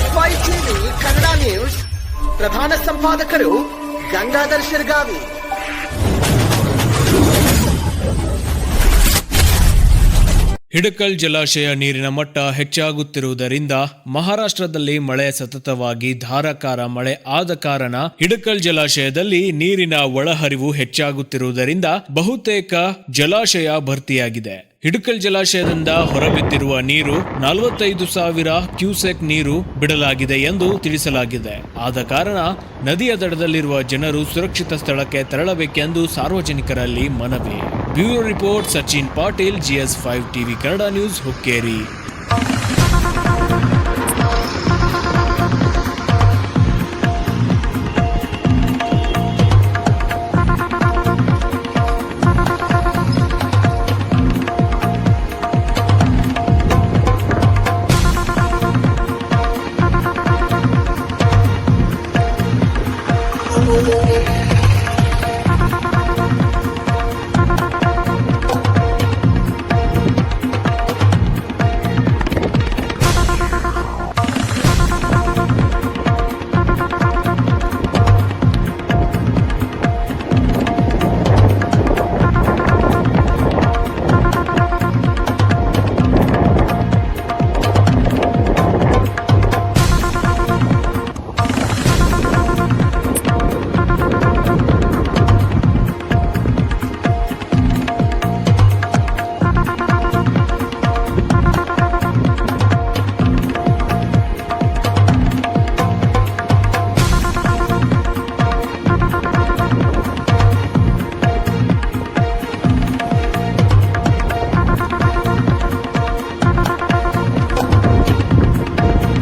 GS5 TV Kannada news ಪ್ರಧಾನ ಸಂಪಾದಕರು ಗಂಗಾಧರ್ ಶಿರ್ಗಾವಿ. ಹಿಡಕಲ್ ಜಲಾಶಯ ನೀರಿನ ಮಟ್ಟ ಹೆಚ್ಚಾಗುತ್ತಿರುವುದರಿಂದ ಮಹಾರಾಷ್ಟ್ರದಲ್ಲಿ ಮಳೆ ಸತತವಾಗಿ ಧಾರಾಕಾರ ಮಳೆ ಆದ ಕಾರಣ ಹಿಡಕಲ್ ಜಲಾಶಯದಲ್ಲಿ ನೀರಿನ ಒಳಹರಿವು ಹೆಚ್ಚಾಗುತ್ತಿರುವುದರಿಂದ ಬಹುತೇಕ ಜಲಾಶಯ ಭರ್ತಿಯಾಗಿದೆ. ಹಿಡಕಲ್ ಜಲಾಶಯದಿಂದ ಹೊರಬಿದ್ದಿರುವ ನೀರು 45,000 ಕ್ಯೂಸೆಕ್ ನೀರು ಬಿಡಲಾಗಿದೆ ಎಂದು ತಿಳಿಸಲಾಗಿದೆ. ಆದ ಕಾರಣ ನದಿಯ ದಡದಲ್ಲಿರುವ ಜನರು ಸುರಕ್ಷಿತ ಸ್ಥಳಕ್ಕೆ ತೆರಳಬೇಕೆಂದು ಸಾರ್ವಜನಿಕರಲ್ಲಿ ಮನವಿ. Bureau report Sachin Patil, GS5 TV Kannada news, Hukkeri.